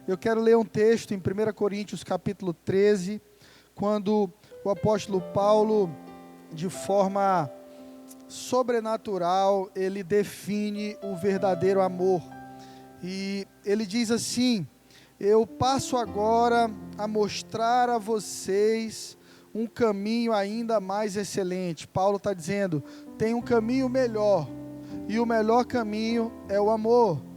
Eu quero ler um texto em 1 Coríntios capítulo 13, quando o apóstolo Paulo, de forma sobrenatural, ele define o verdadeiro amor. E ele diz assim: eu passo agora a mostrar a vocês um caminho ainda mais excelente. Paulo está dizendo, tem um caminho melhor, e o melhor caminho é o amor.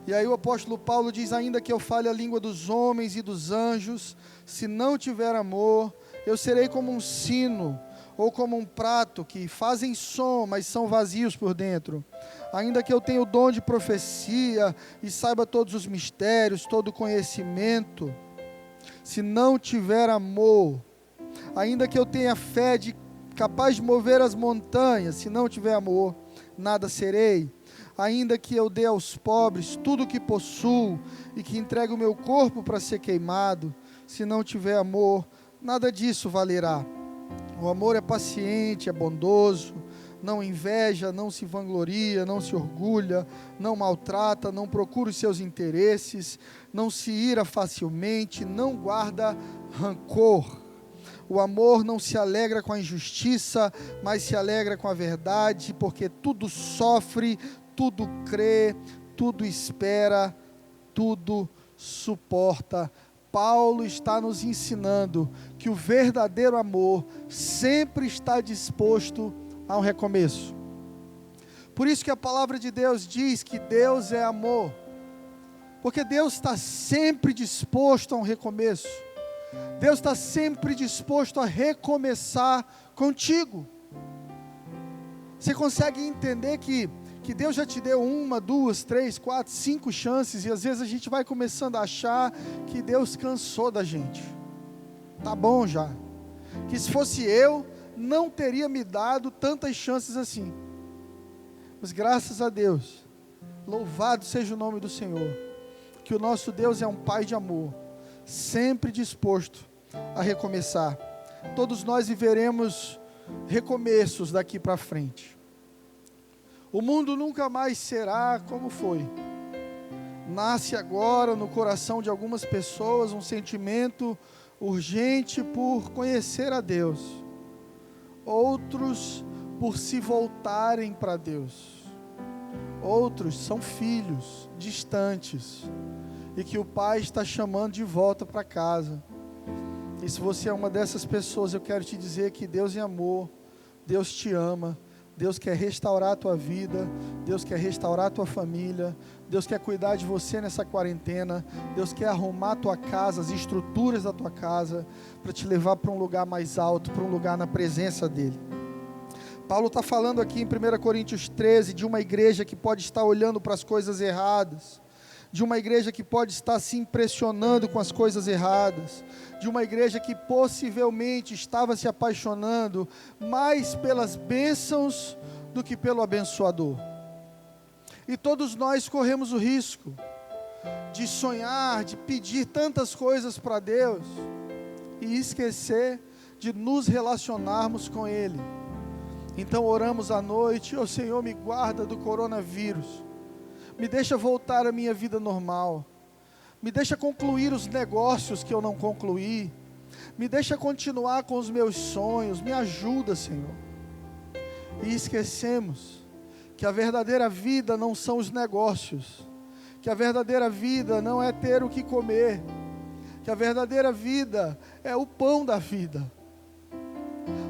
E aí o apóstolo Paulo diz, ainda que eu fale a língua dos homens e dos anjos, se não tiver amor, eu serei como um sino, ou como um prato que fazem som, mas são vazios por dentro. Ainda que eu tenha o dom de profecia, e saiba todos os mistérios, todo o conhecimento, se não tiver amor, ainda que eu tenha fé capaz de mover as montanhas, se não tiver amor, nada serei. Ainda que eu dê aos pobres tudo o que possuo, e que entregue o meu corpo para ser queimado, se não tiver amor, nada disso valerá. O amor é paciente, é bondoso, não inveja, não se vangloria, não se orgulha, não maltrata, não procura os seus interesses, não se ira facilmente, não guarda rancor. O amor não se alegra com a injustiça, mas se alegra com a verdade, porque tudo sofre, tudo crê, tudo espera, tudo suporta. Paulo está nos ensinando que o verdadeiro amor sempre está disposto a um recomeço. Por isso que a palavra de Deus diz que Deus é amor, porque Deus está sempre disposto a um recomeço. Deus está sempre disposto a recomeçar contigo. Você consegue entender que Deus já te deu 1, 2, 3, 4, 5 chances, e às vezes a gente vai começando a achar que Deus cansou da gente. Tá bom já. Que se fosse eu, não teria me dado tantas chances assim. Mas graças a Deus, louvado seja o nome do Senhor, que o nosso Deus é um Pai de amor, sempre disposto a recomeçar. Todos nós viveremos recomeços daqui para frente. O mundo nunca mais será como foi. Nasce agora no coração de algumas pessoas um sentimento urgente por conhecer a Deus. Outros por se voltarem para Deus. Outros são filhos distantes e que o Pai está chamando de volta para casa. E se você é uma dessas pessoas, eu quero te dizer que Deus é amor, Deus te ama, Deus quer restaurar a tua vida, Deus quer restaurar a tua família, Deus quer cuidar de você nessa quarentena, Deus quer arrumar a tua casa, as estruturas da tua casa, para te levar para um lugar mais alto, para um lugar na presença dEle. Paulo está falando aqui em 1 Coríntios 13, de uma igreja que pode estar olhando para as coisas erradas, de uma igreja que pode estar se impressionando com as coisas erradas, de uma igreja que possivelmente estava se apaixonando mais pelas bênçãos do que pelo abençoador. E todos nós corremos o risco de sonhar, de pedir tantas coisas para Deus e esquecer de nos relacionarmos com Ele. Então oramos à noite: ó Senhor, me guarda do coronavírus, me deixa voltar à minha vida normal, me deixa concluir os negócios que eu não concluí, me deixa continuar com os meus sonhos, me ajuda, Senhor. E esquecemos que a verdadeira vida não são os negócios, que a verdadeira vida não é ter o que comer, que a verdadeira vida é o pão da vida.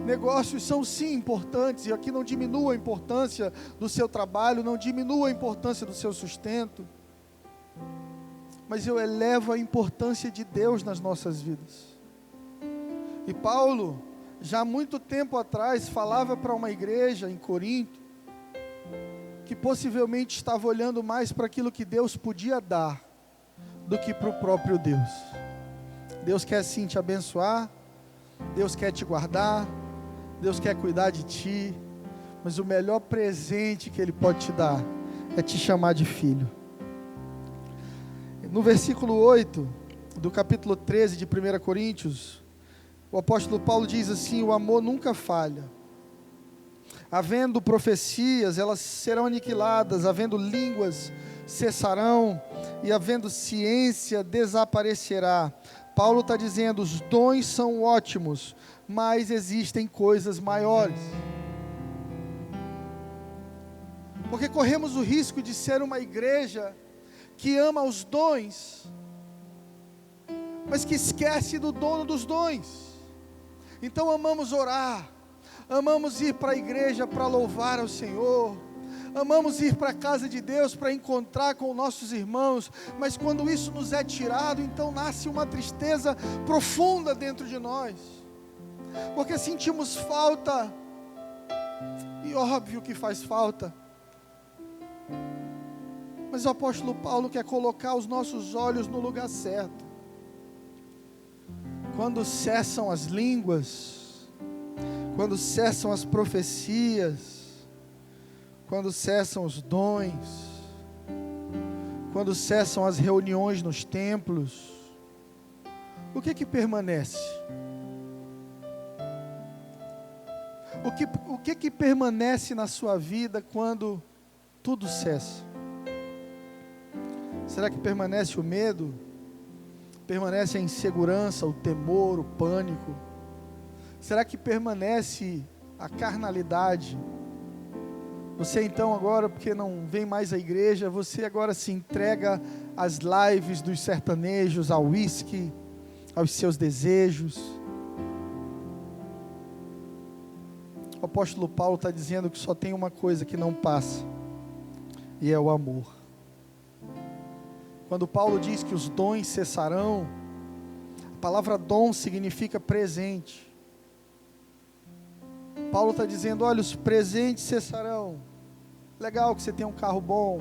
Negócios são sim importantes, e aqui não diminua a importância do seu trabalho, não diminua a importância do seu sustento, mas eu elevo a importância de Deus nas nossas vidas. E Paulo, já há muito tempo atrás, falava para uma igreja em Corinto, que possivelmente estava olhando mais para aquilo que Deus podia dar, do que para o próprio Deus. Deus quer sim te abençoar, Deus quer te guardar, Deus quer cuidar de ti, mas o melhor presente que Ele pode te dar é te chamar de filho. No versículo 8 do capítulo 13 de 1 Coríntios, o apóstolo Paulo diz assim: o amor nunca falha. Havendo profecias, elas serão aniquiladas; havendo línguas, cessarão, e havendo ciência, desaparecerá. Paulo está dizendo, os dons são ótimos, mas existem coisas maiores. Porque corremos o risco de ser uma igreja que ama os dons, mas que esquece do dono dos dons. Então amamos orar, amamos ir para a igreja para louvar ao Senhor, amamos ir para a casa de Deus para encontrar com nossos irmãos, mas quando isso nos é tirado, então nasce uma tristeza profunda dentro de nós, porque sentimos falta, e óbvio que faz falta, mas o apóstolo Paulo quer colocar os nossos olhos no lugar certo. Quando cessam as línguas, quando cessam as profecias, quando cessam os dons, quando cessam as reuniões nos templos, o que permanece? O que permanece na sua vida quando tudo cessa? Será que permanece o medo? Permanece a insegurança, o temor, o pânico? Será que permanece a carnalidade? Você então agora, porque não vem mais à igreja, você agora se entrega às lives dos sertanejos, ao uísque, aos seus desejos. O apóstolo Paulo está dizendo que só tem uma coisa que não passa, e é o amor. Quando Paulo diz que os dons cessarão, a palavra dom significa presente. Paulo está dizendo, olha, os presentes cessarão. Legal que você tem um carro bom,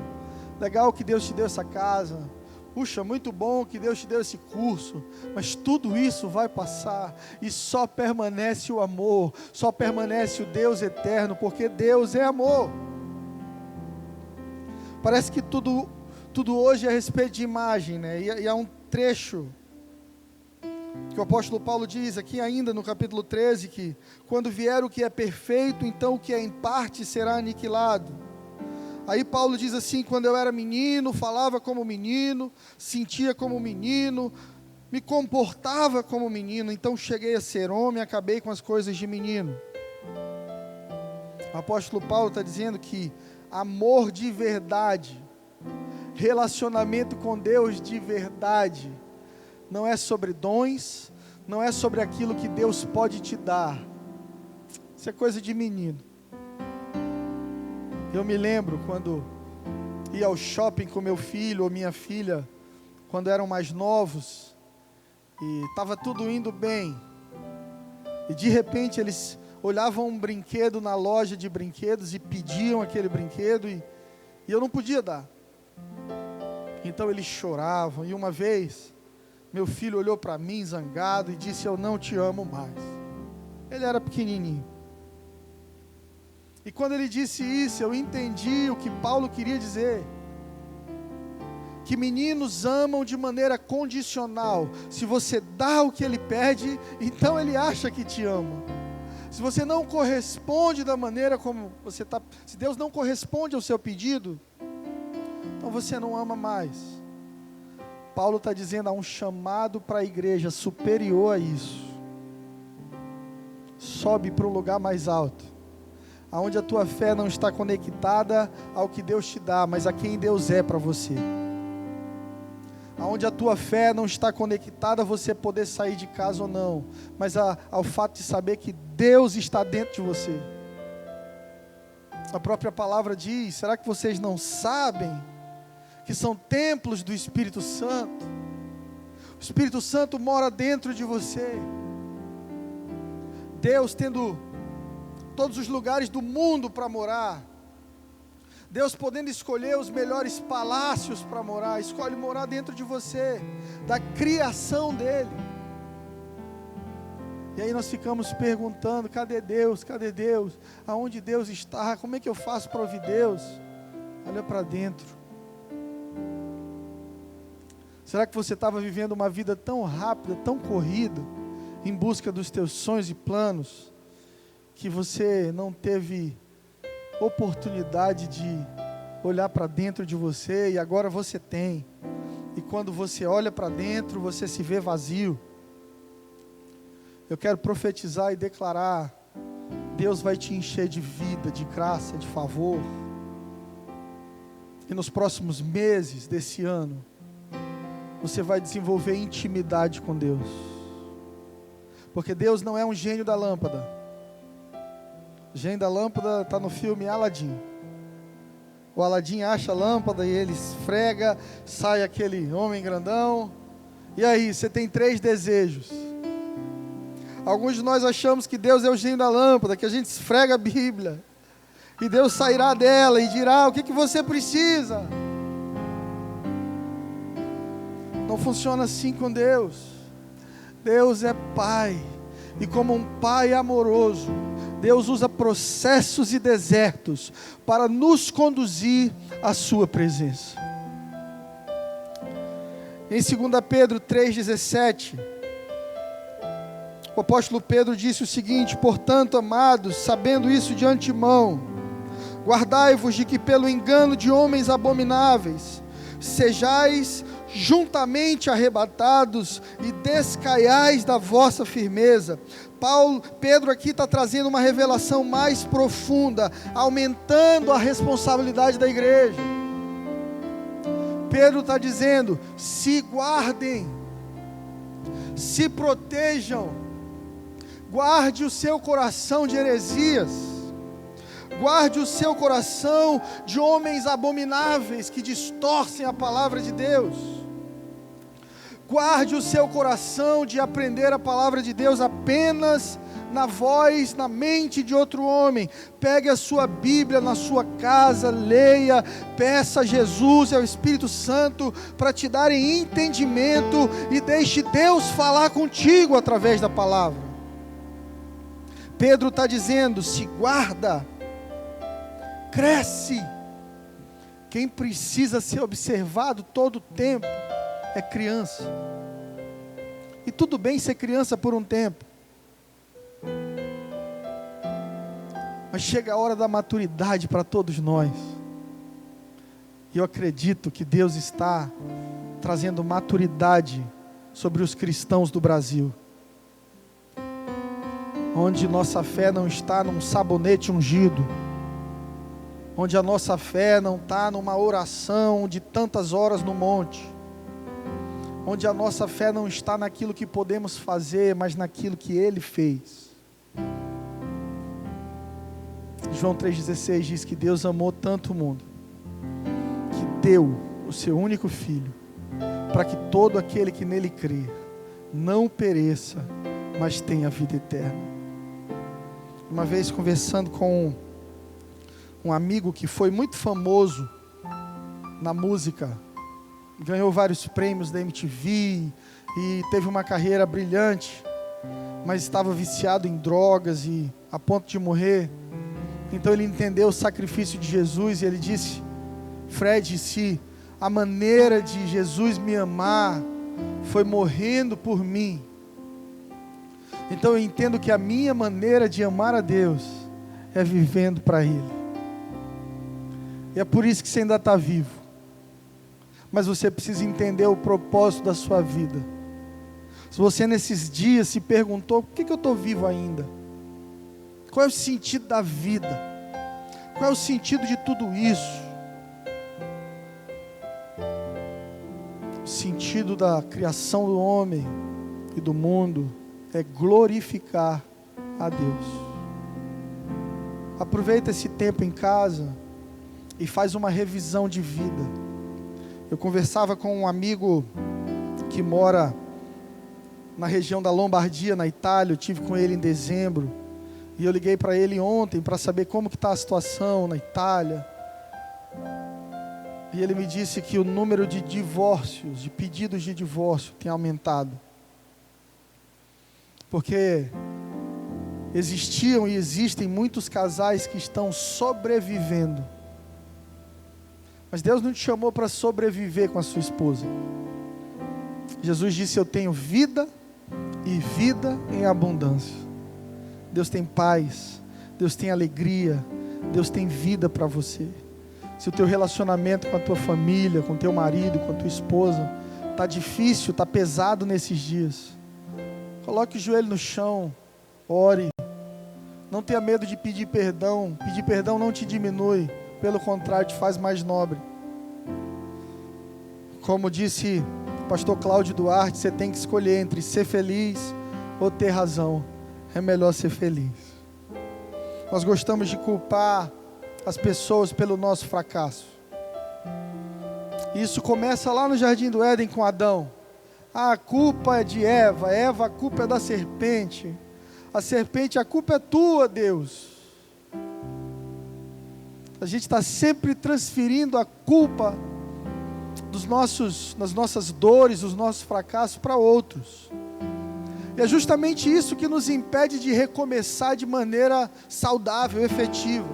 legal que Deus te deu essa casa, puxa, muito bom que Deus te deu esse curso, mas tudo isso vai passar, e só permanece o amor, só permanece o Deus eterno, porque Deus é amor. Parece que tudo hoje é a respeito de imagem, né? E há um trecho que o apóstolo Paulo diz aqui ainda no capítulo 13, que quando vier o que é perfeito, então o que é em parte será aniquilado. Aí Paulo diz assim, quando eu era menino, falava como menino, sentia como menino, me comportava como menino, então cheguei a ser homem, acabei com as coisas de menino. O apóstolo Paulo está dizendo que amor de verdade, relacionamento com Deus de verdade, não é sobre dons, não é sobre aquilo que Deus pode te dar, isso é coisa de menino. Eu me lembro quando ia ao shopping com meu filho ou minha filha, quando eram mais novos, e estava tudo indo bem, e de repente eles olhavam um brinquedo na loja de brinquedos e pediam aquele brinquedo, e eu não podia dar. Então eles choravam, e uma vez, meu filho olhou para mim zangado e disse, eu não te amo mais. Ele era pequenininho. E quando ele disse isso, eu entendi o que Paulo queria dizer. Que meninos amam de maneira condicional. Se você dá o que ele pede, então ele acha que te ama. Se você não corresponde da maneira como você está, se Deus não corresponde ao seu pedido, então você não ama mais. Paulo está dizendo, há um chamado para a igreja superior a isso. Sobe para um lugar mais alto, aonde a tua fé não está conectada ao que Deus te dá, mas a quem Deus é para você. Aonde a tua fé não está conectada a você poder sair de casa ou não, mas ao fato de saber que Deus está dentro de você. A própria palavra diz, será que vocês não sabem que são templos do Espírito Santo? O Espírito Santo mora dentro de você. Deus tendo todos os lugares do mundo para morar, Deus podendo escolher os melhores palácios para morar, escolhe morar dentro de você, da criação dele. E aí nós ficamos perguntando, cadê Deus? Cadê Deus? Aonde Deus está? Como é que eu faço para ouvir Deus? Olha para dentro. Será que você estava vivendo uma vida tão rápida, tão corrida, em busca dos teus sonhos e planos, que você não teve oportunidade de olhar para dentro de você, e agora você tem. E quando você olha para dentro, você se vê vazio. Eu quero profetizar e declarar: Deus vai te encher de vida, de graça, de favor. E nos próximos meses desse ano, você vai desenvolver intimidade com Deus. Porque Deus não é um gênio da lâmpada. O gênio da lâmpada está no filme Aladim. O Aladim acha a lâmpada e ele esfrega, sai aquele homem grandão. E aí, você tem 3 desejos. Alguns de nós achamos que Deus é o gênio da lâmpada, que a gente esfrega a Bíblia e Deus sairá dela e dirá: o que você precisa? Não funciona assim com Deus. Deus é Pai, e como um Pai amoroso, Deus usa processos e desertos para nos conduzir à sua presença. Em 2 Pedro 3,17, o apóstolo Pedro disse o seguinte: portanto, amados, sabendo isso de antemão, guardai-vos de que pelo engano de homens abomináveis, sejais juntamente arrebatados e descaiais da vossa firmeza. Pedro aqui está trazendo uma revelação mais profunda, aumentando a responsabilidade da igreja. Pedro está dizendo: se guardem, se protejam, guarde o seu coração de heresias, guarde o seu coração de homens abomináveis que distorcem a palavra de Deus. Guarde o seu coração de aprender a palavra de Deus apenas na voz, na mente de outro homem. Pegue a sua Bíblia na sua casa, leia, peça a Jesus e ao Espírito Santo para te darem entendimento e deixe Deus falar contigo através da palavra. Pedro está dizendo: se guarda, cresce. Quem precisa ser observado todo o tempo é criança. E tudo bem ser criança por um tempo, mas chega a hora da maturidade para todos nós. E eu acredito que Deus está trazendo maturidade sobre os cristãos do Brasil, onde nossa fé não está num sabonete ungido, onde a nossa fé não está numa oração de tantas horas no monte, onde a nossa fé não está naquilo que podemos fazer, mas naquilo que Ele fez. João 3,16 diz que Deus amou tanto o mundo, que deu o seu único Filho, para que todo aquele que nele crê, não pereça, mas tenha vida eterna. Uma vez conversando com um amigo que foi muito famoso na música, ganhou vários prêmios da MTV e teve uma carreira brilhante, mas estava viciado em drogas e a ponto de morrer. Então ele entendeu o sacrifício de Jesus e ele disse: Fred, se a maneira de Jesus me amar foi morrendo por mim, então eu entendo que a minha maneira de amar a Deus é vivendo para Ele. E é por isso que você ainda está vivo. Mas você precisa entender o propósito da sua vida. Se você nesses dias se perguntou: por que eu estou vivo ainda? Qual é o sentido da vida? Qual é o sentido de tudo isso? O sentido da criação do homem e do mundo é glorificar a Deus. Aproveita esse tempo em casa e faz uma revisão de vida. Eu conversava com um amigo que mora na região da Lombardia, na Itália. Eu tive com ele em dezembro. E eu liguei para ele ontem para saber como que está a situação na Itália. E ele me disse que o número de divórcios, de pedidos de divórcio tem aumentado. Porque existiam e existem muitos casais que estão sobrevivendo. Mas Deus não te chamou para sobreviver com a sua esposa. Jesus disse: eu tenho vida e vida em abundância. Deus tem paz, Deus tem alegria, Deus tem vida para você. Se o teu relacionamento com a tua família, com o teu marido, com a tua esposa, está difícil, está pesado nesses dias, coloque o joelho no chão, ore. Não tenha medo de pedir perdão. Pedir perdão não te diminui, pelo contrário, te faz mais nobre. Como disse o pastor Cláudio Duarte, você tem que escolher entre ser feliz ou ter razão. É melhor ser feliz. Nós gostamos de culpar as pessoas pelo nosso fracasso. Isso começa lá no Jardim do Éden com Adão. A culpa é de Eva, Eva, a culpa é da serpente. A serpente, a culpa é tua, Deus. A gente está sempre transferindo a culpa das nossas dores, dos nossos fracassos para outros. E é justamente isso que nos impede de recomeçar de maneira saudável, efetiva.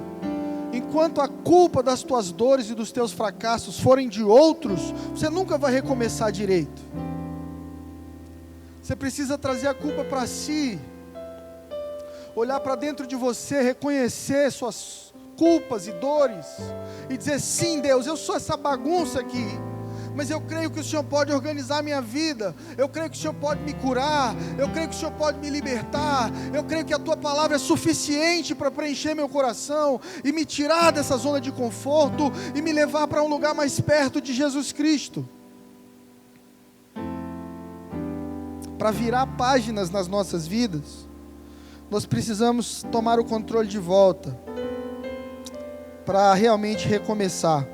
Enquanto a culpa das tuas dores e dos teus fracassos forem de outros, você nunca vai recomeçar direito. Você precisa trazer a culpa para si, olhar para dentro de você, reconhecer suas culpas e dores, e dizer: sim, Deus, eu sou essa bagunça aqui, mas eu creio que o Senhor pode organizar a minha vida, eu creio que o Senhor pode me curar, eu creio que o Senhor pode me libertar, eu creio que a Tua palavra é suficiente para preencher meu coração, e me tirar dessa zona de conforto, e me levar para um lugar mais perto de Jesus Cristo. Para virar páginas nas nossas vidas, nós precisamos tomar o controle de volta, para realmente recomeçar.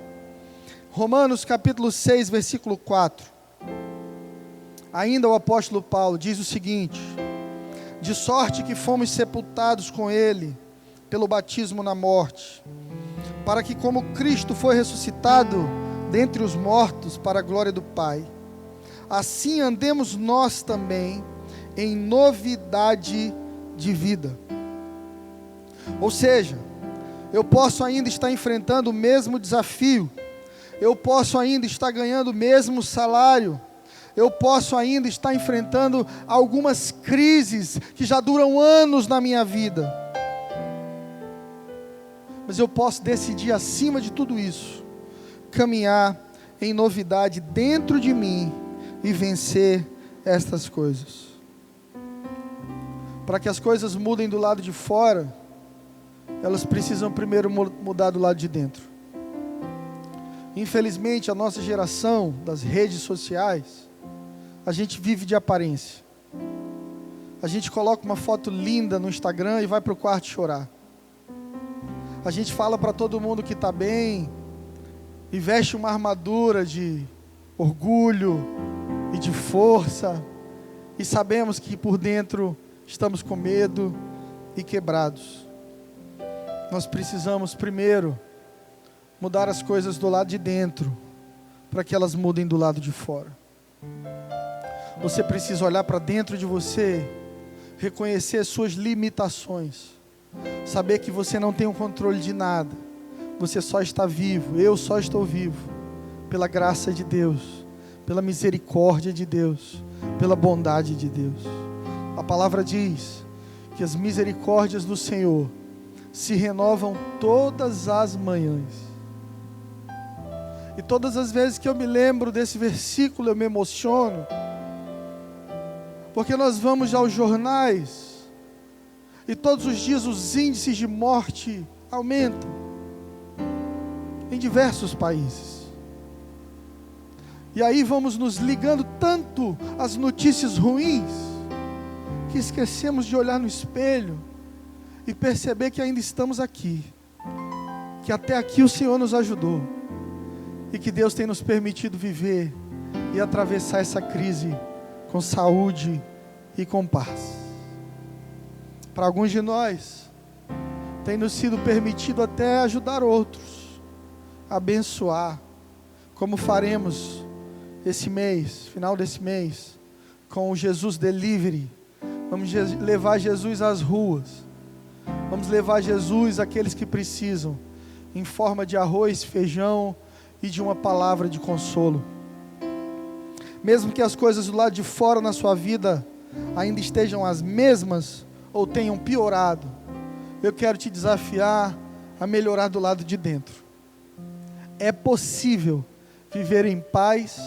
Romanos capítulo 6, versículo 4. Ainda o apóstolo Paulo diz o seguinte: de sorte que fomos sepultados com ele, pelo batismo na morte, para que como Cristo foi ressuscitado dentre os mortos para a glória do Pai, assim andemos nós também em novidade de vida. Ou seja, eu posso ainda estar enfrentando o mesmo desafio, eu posso ainda estar ganhando o mesmo salário, eu posso ainda estar enfrentando algumas crises que já duram anos na minha vida, mas eu posso decidir, acima de tudo isso, caminhar em novidade dentro de mim e vencer estas coisas. Para que as coisas mudem do lado de fora, elas precisam primeiro mudar do lado de dentro. Infelizmente, a nossa geração das redes sociais, a gente vive de aparência. A gente coloca uma foto linda no Instagram e vai para o quarto chorar. A gente fala para todo mundo que está bem, e veste uma armadura de orgulho e de força, e sabemos que por dentro estamos com medo e quebrados. Nós precisamos primeiro mudar as coisas do lado de dentro, para que elas mudem do lado de fora. Você precisa olhar para dentro de você, reconhecer as suas limitações, saber que você não tem o controle de nada, você só está vivo, eu só estou vivo, pela graça de Deus, pela misericórdia de Deus, pela bondade de Deus. A palavra diz que as misericórdias do Senhor se renovam todas as manhãs. E todas as vezes que eu me lembro desse versículo, eu me emociono, porque nós vamos aos jornais, e todos os dias os índices de morte aumentam, em diversos países. E aí vamos nos ligando tanto às notícias ruins, que esquecemos de olhar no espelho, e perceber que ainda estamos aqui, que até aqui o Senhor nos ajudou, e que Deus tem nos permitido viver e atravessar essa crise com saúde e com paz. Para alguns de nós, tem nos sido permitido até ajudar outros, abençoar, como faremos esse mês, final desse mês, com o Jesus Delivery. Vamos levar Jesus às ruas, vamos levar Jesus àqueles que precisam, em forma de arroz, feijão e de uma palavra de consolo. Mesmo que as coisas do lado de fora na sua vida ainda estejam as mesmas ou tenham piorado, eu quero te desafiar a melhorar do lado de dentro. É possível viver em paz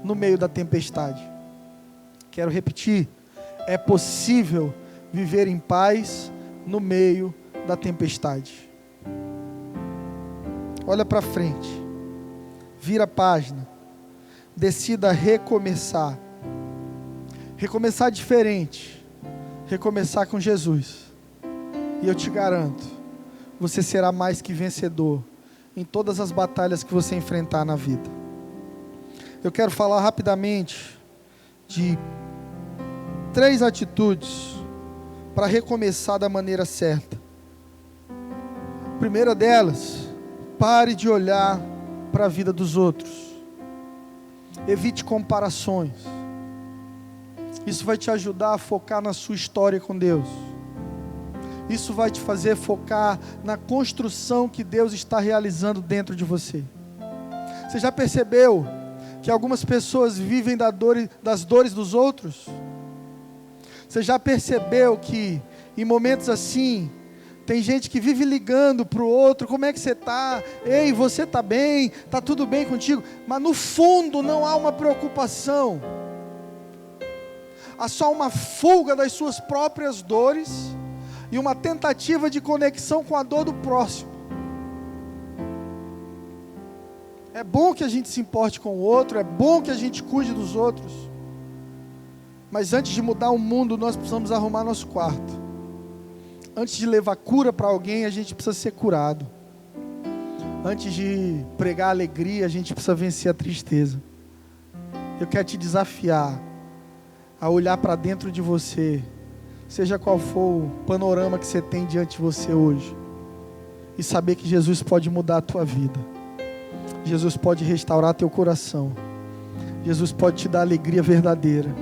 no meio da tempestade. Quero repetir. É possível viver em paz no meio da tempestade. Olha para frente. Vira a página. Decida recomeçar. Recomeçar diferente. Recomeçar com Jesus. E eu te garanto, você será mais que vencedor em todas as batalhas que você enfrentar na vida. Eu quero falar rapidamente de 3 atitudes para recomeçar da maneira certa. A primeira delas, pare de olhar para a vida dos outros. Evite comparações. Isso vai te ajudar a focar na sua história com Deus. Isso vai te fazer focar na construção que Deus está realizando dentro de você. Você já percebeu que algumas pessoas vivem das dores dos outros? Você já percebeu que em momentos assim, tem gente que vive ligando para o outro: como é que você está? Ei, você está bem? Está tudo bem contigo? Mas no fundo não há uma preocupação. Há só uma fuga das suas próprias dores e uma tentativa de conexão com a dor do próximo. É bom que a gente se importe com o outro, é bom que a gente cuide dos outros, mas antes de mudar o mundo, nós precisamos arrumar nosso quarto. Antes de levar cura para alguém, a gente precisa ser curado. Antes de pregar alegria, a gente precisa vencer a tristeza. Eu quero te desafiar a olhar para dentro de você, seja qual for o panorama que você tem diante de você hoje, e saber que Jesus pode mudar a tua vida. Jesus pode restaurar teu coração. Jesus pode te dar alegria verdadeira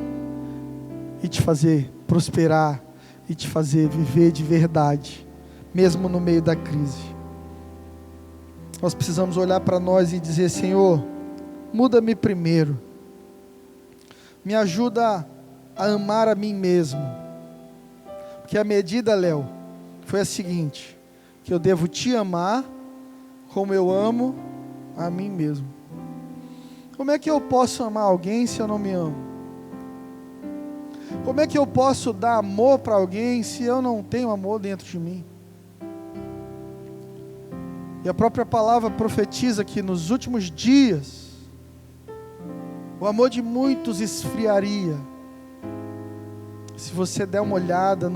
e te fazer prosperar e te fazer viver de verdade, mesmo no meio da crise. Nós precisamos olhar para nós e dizer: Senhor, muda-me primeiro. Me ajuda a amar a mim mesmo. Porque a medida, Léo, foi a seguinte: que eu devo te amar como eu amo a mim mesmo. Como é que eu posso amar alguém se eu não me amo? Como é que eu posso dar amor para alguém se eu não tenho amor dentro de mim? E a própria palavra profetiza que nos últimos dias o amor de muitos esfriaria. Se você der uma olhada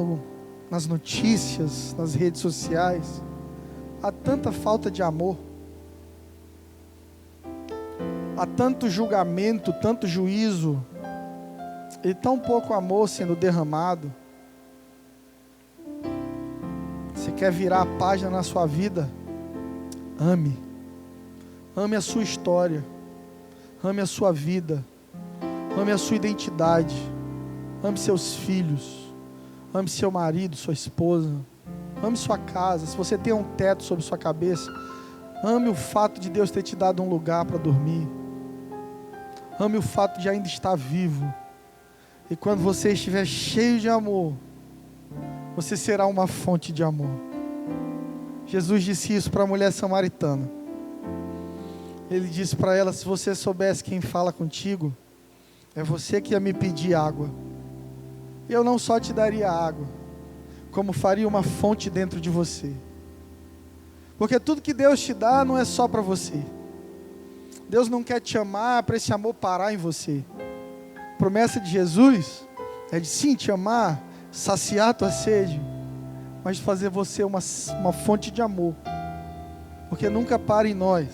nas notícias, nas redes sociais, há tanta falta de amor, há tanto julgamento, tanto juízo, e tão pouco amor sendo derramado. Você quer virar a página na sua vida? Ame. Ame a sua história. Ame a sua vida. Ame a sua identidade. Ame seus filhos. Ame seu marido, sua esposa. Ame sua casa. Se você tem um teto sobre sua cabeça, ame o fato de Deus ter te dado um lugar para dormir. Ame o fato de ainda estar vivo. E quando você estiver cheio de amor, você será uma fonte de amor. Jesus disse isso para a mulher samaritana. Ele disse para ela: se você soubesse quem fala contigo, é você que ia me pedir água. Eu não só te daria água, como faria uma fonte dentro de você. Porque tudo que Deus te dá não é só para você. Deus não quer te amar para esse amor parar em você. A promessa de Jesus é de sim te amar, saciar a tua sede, mas fazer você uma fonte de amor, porque nunca para em nós.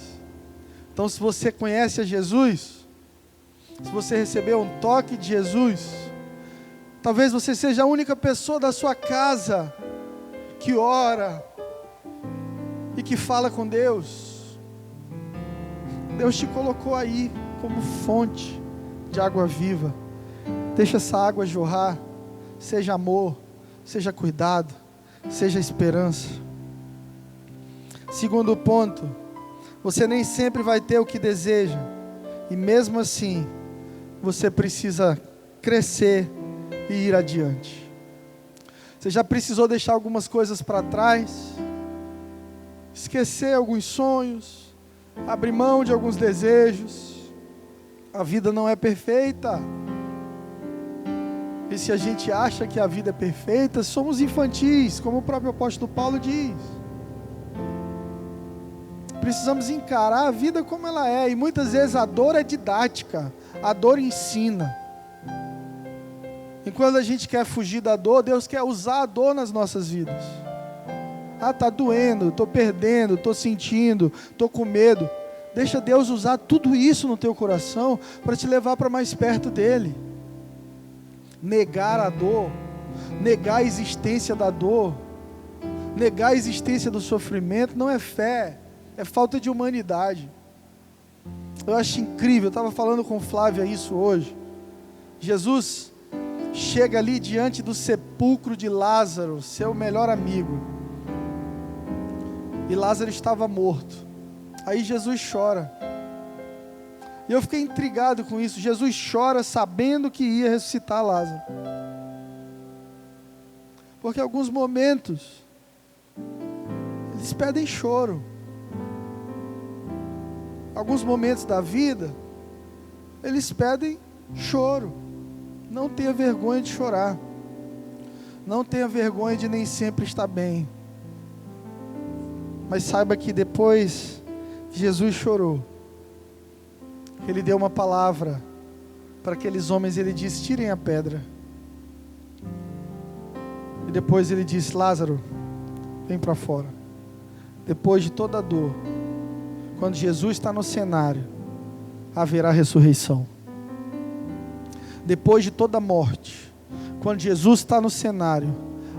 Então, se você conhece a Jesus, se você recebeu um toque de Jesus, talvez você seja a única pessoa da sua casa que ora e que fala com Deus. Deus te colocou aí como fonte de água viva. Deixa essa água jorrar. Seja amor, seja cuidado, seja esperança. Segundo ponto, você nem sempre vai ter o que deseja, e mesmo assim você precisa crescer e ir adiante. Você já precisou deixar algumas coisas para trás, esquecer alguns sonhos, abrir mão de alguns desejos. A vida não é perfeita. E se a gente acha que a vida é perfeita, somos infantis, como o próprio apóstolo Paulo diz. Precisamos encarar a vida como ela é, e muitas vezes a dor é didática, a dor ensina. E quando a gente quer fugir da dor, Deus quer usar a dor nas nossas vidas. Ah, está doendo, estou perdendo, estou sentindo, estou com medo. Deixa Deus usar tudo isso no teu coração para te levar para mais perto dEle. Negar a dor, negar a existência da dor, negar a existência do sofrimento não é fé, é falta de humanidade. Eu acho incrível, eu estava falando com Flávia isso hoje. Jesus chega ali diante do sepulcro de Lázaro, seu melhor amigo. E Lázaro estava morto. Aí Jesus chora. E eu fiquei intrigado com isso. Jesus chora sabendo que ia ressuscitar Lázaro. Porque em alguns momentos eles pedem choro. Alguns momentos da vida eles pedem choro. Não tenha vergonha de chorar. Não tenha vergonha de nem sempre estar bem. Mas saiba que depois que Jesus chorou, Ele deu uma palavra para aqueles homens. Ele disse: tirem a pedra. E depois Ele disse: Lázaro, vem para fora. Depois de toda a dor, quando Jesus está no cenário, haverá ressurreição. Depois de toda a morte, quando Jesus está no cenário,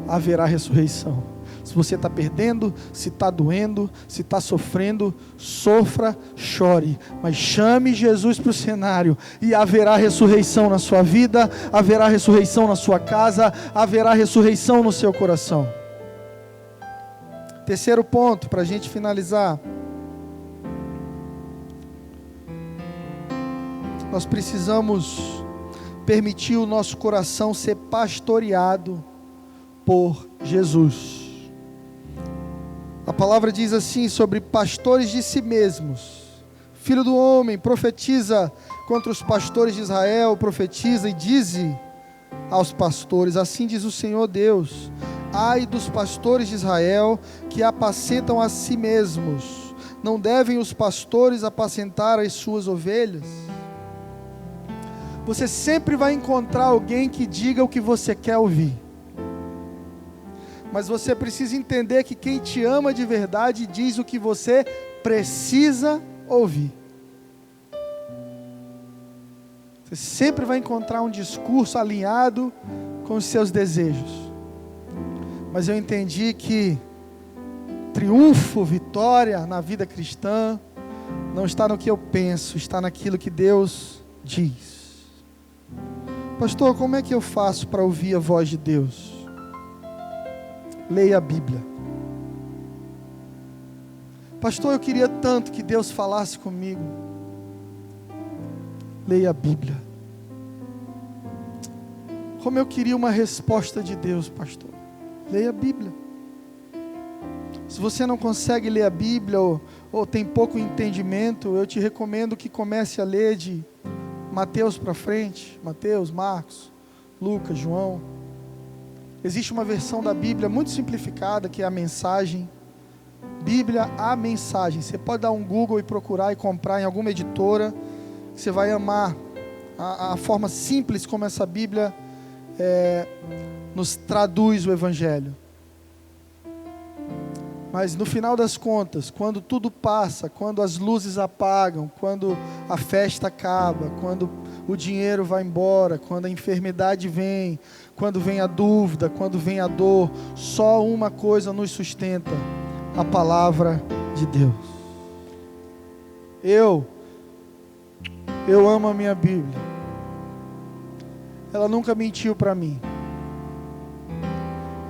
haverá ressurreição. Se você está perdendo, se está doendo, se está sofrendo, sofra, chore, mas chame Jesus para o cenário e haverá ressurreição na sua vida, haverá ressurreição na sua casa, haverá ressurreição no seu coração. Terceiro ponto, para a gente finalizar. Nós precisamos permitir o nosso coração ser pastoreado por Jesus. A palavra diz assim sobre pastores de si mesmos: filho do homem, profetiza contra os pastores de Israel, profetiza e dize aos pastores: assim diz o Senhor Deus, ai dos pastores de Israel que apacentam a si mesmos, não devem os pastores apacentar as suas ovelhas? Você sempre vai encontrar alguém que diga o que você quer ouvir. Mas você precisa entender que quem te ama de verdade diz o que você precisa ouvir. Você sempre vai encontrar um discurso alinhado com os seus desejos. Mas eu entendi que triunfo, vitória na vida cristã não está no que eu penso, está naquilo que Deus diz. Pastor, como é que eu faço para ouvir a voz de Deus? Leia a Bíblia. Pastor, eu queria tanto que Deus falasse comigo. Leia a Bíblia. Como eu queria uma resposta de Deus, pastor. Leia a Bíblia. Se você não consegue ler a Bíblia ou tem pouco entendimento, eu te recomendo que comece a ler de Mateus para frente. Mateus, Marcos, Lucas, João. Existe uma versão da Bíblia muito simplificada, que é a Mensagem. Bíblia, a Mensagem. Você pode dar um Google e procurar e comprar em alguma editora. Você vai amar a forma simples como essa Bíblia nos traduz o Evangelho. Mas no final das contas, quando tudo passa, quando as luzes apagam, quando a festa acaba, quando o dinheiro vai embora, quando a enfermidade vem, quando vem a dúvida, quando vem a dor, só uma coisa nos sustenta: a palavra de Deus. Eu amo a minha Bíblia. Ela nunca mentiu para mim.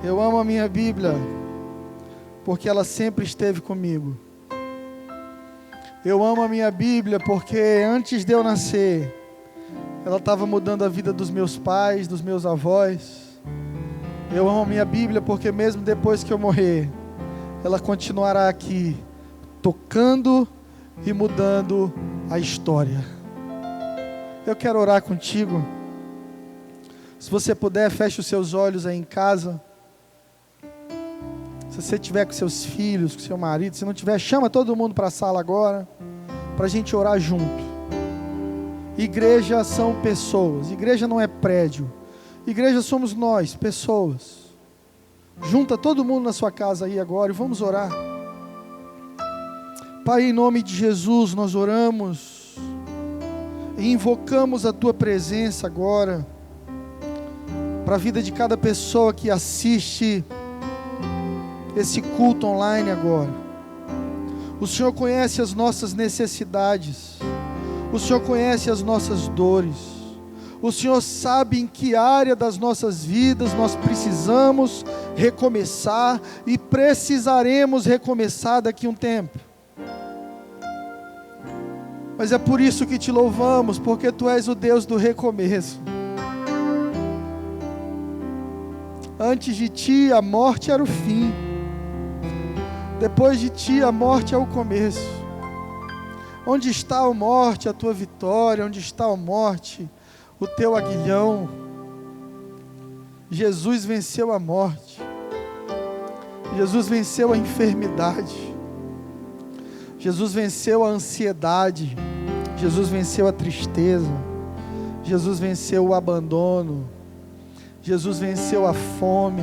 Eu amo a minha Bíblia porque ela sempre esteve comigo. Eu amo a minha Bíblia porque antes de eu nascer, ela estava mudando a vida dos meus pais, dos meus avós. Eu amo a minha Bíblia porque mesmo depois que eu morrer, ela continuará aqui, tocando e mudando a história. Eu quero orar contigo. Se você puder, feche os seus olhos aí em casa. Se você estiver com seus filhos, com seu marido, se não tiver, chama todo mundo para a sala agora, para a gente orar junto. Igreja são pessoas, igreja não é prédio, igreja somos nós, pessoas. Junta todo mundo na sua casa aí agora e vamos orar. Pai, em nome de Jesus, nós oramos e invocamos a Tua presença agora, para a vida de cada pessoa que assiste esse culto online agora. O Senhor conhece as nossas necessidades, o Senhor conhece as nossas dores, o Senhor sabe em que área das nossas vidas nós precisamos recomeçar e precisaremos recomeçar daqui a um tempo. Mas é por isso que te louvamos, porque Tu és o Deus do recomeço. Antes de Ti a morte era o fim, depois de Ti a morte é o começo. Onde está a morte, a Tua vitória? Onde está a morte, o Teu aguilhão? Jesus venceu a morte, Jesus venceu a enfermidade, Jesus venceu a ansiedade, Jesus venceu a tristeza, Jesus venceu o abandono, Jesus venceu a fome,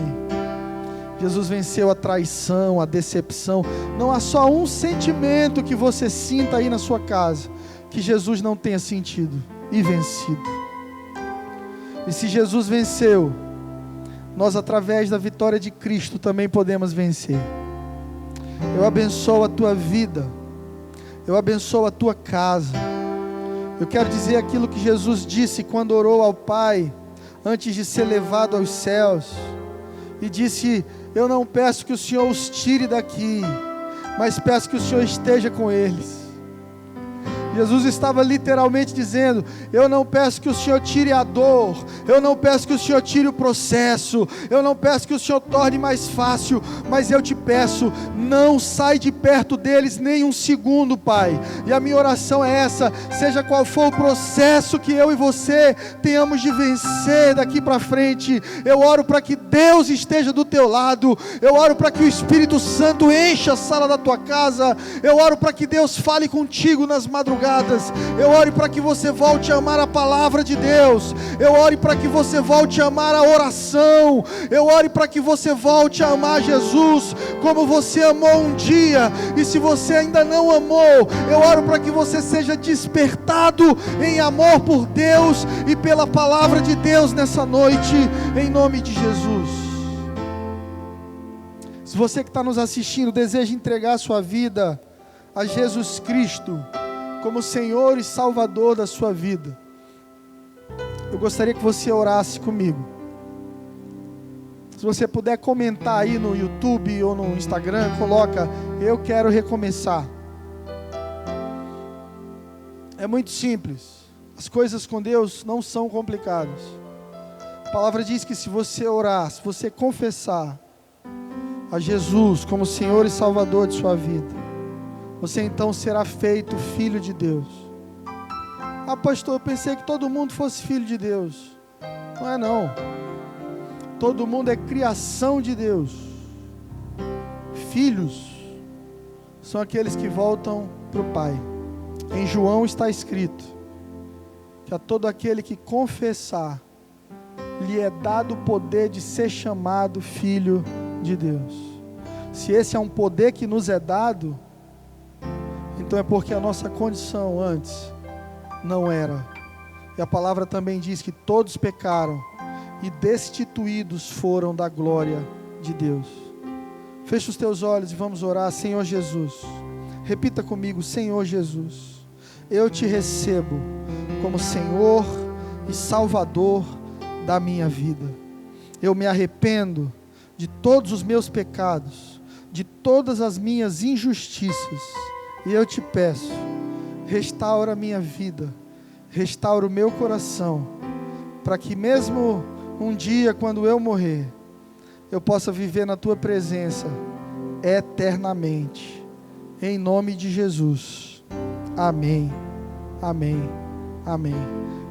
Jesus venceu a traição, a decepção. Não há só um sentimento que você sinta aí na sua casa que Jesus não tenha sentido e vencido. E se Jesus venceu, nós através da vitória de Cristo também podemos vencer. Eu abençoo a tua vida, eu abençoo a tua casa. Eu quero dizer aquilo que Jesus disse quando orou ao Pai, antes de ser levado aos céus, e disse: eu não peço que o Senhor os tire daqui, mas peço que o Senhor esteja com eles. Jesus estava literalmente dizendo: eu não peço que o Senhor tire a dor, eu não peço que o Senhor tire o processo, eu não peço que o Senhor torne mais fácil, mas eu te peço, não sai de perto deles nem um segundo, Pai. E a minha oração é essa: seja qual for o processo que eu e você tenhamos de vencer daqui para frente, eu oro para que Deus esteja do teu lado, eu oro para que o Espírito Santo encha a sala da tua casa, eu oro para que Deus fale contigo nas madrugadas, eu oro para que você volte a amar a palavra de Deus, eu oro para que você volte a amar a oração, eu oro para que você volte a amar Jesus como você amou um dia. E se você ainda não amou, eu oro para que você seja despertado em amor por Deus e pela palavra de Deus nessa noite, em nome de Jesus. Se você que está nos assistindo deseja entregar a sua vida a Jesus Cristo como Senhor e Salvador da sua vida, eu gostaria que você orasse comigo. Se você puder comentar aí no YouTube ou no Instagram, coloca: eu quero recomeçar. É muito simples, as coisas com Deus não são complicadas. A palavra diz que se você orar, se você confessar a Jesus como Senhor e Salvador de sua vida, você então será feito filho de Deus. Ah, pastor, eu pensei que todo mundo fosse filho de Deus. Não é não. Todo mundo é criação de Deus. Filhos são aqueles que voltam para o Pai. Em João está escrito que a todo aquele que confessar, lhe é dado o poder de ser chamado filho de Deus. Se esse é um poder que nos é dado, então é porque a nossa condição antes não era. E a palavra também diz que todos pecaram e destituídos foram da glória de Deus. Fecha os teus olhos e vamos orar. Senhor Jesus, repita comigo: Senhor Jesus, eu te recebo como Senhor e Salvador da minha vida. Eu me arrependo de todos os meus pecados, de todas as minhas injustiças, e eu te peço, restaura a minha vida, restaura o meu coração, para que mesmo um dia, quando eu morrer, eu possa viver na tua presença eternamente, em nome de Jesus, Amém. Amém. Amém.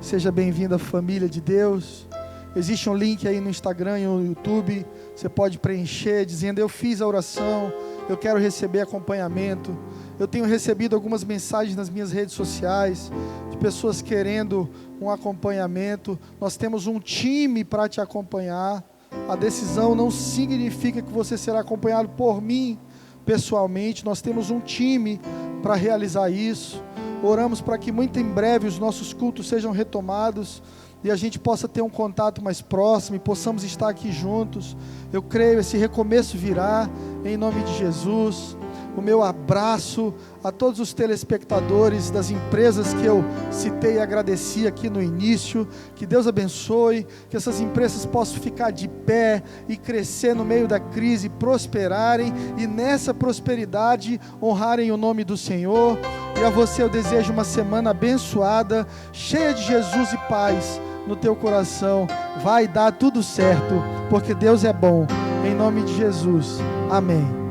Seja bem-vinda, família de Deus. Existe um link aí no Instagram e no YouTube. Você pode preencher dizendo: eu fiz a oração, eu quero receber acompanhamento. Eu tenho recebido algumas mensagens nas minhas redes sociais de pessoas querendo um acompanhamento. Nós temos um time para te acompanhar. A decisão não significa que você será acompanhado por mim pessoalmente. Nós temos um time para realizar isso. Oramos para que muito em breve os nossos cultos sejam retomados e a gente possa ter um contato mais próximo e possamos estar aqui juntos. Eu creio, esse recomeço virá, em nome de Jesus. O meu abraço a todos os telespectadores das empresas que eu citei e agradeci aqui no início. Que Deus abençoe, que essas empresas possam ficar de pé e crescer no meio da crise, prosperarem e nessa prosperidade honrarem o nome do Senhor. E a você eu desejo uma semana abençoada, cheia de Jesus e paz no teu coração. Vai dar tudo certo, porque Deus é bom. Em nome de Jesus. Amém.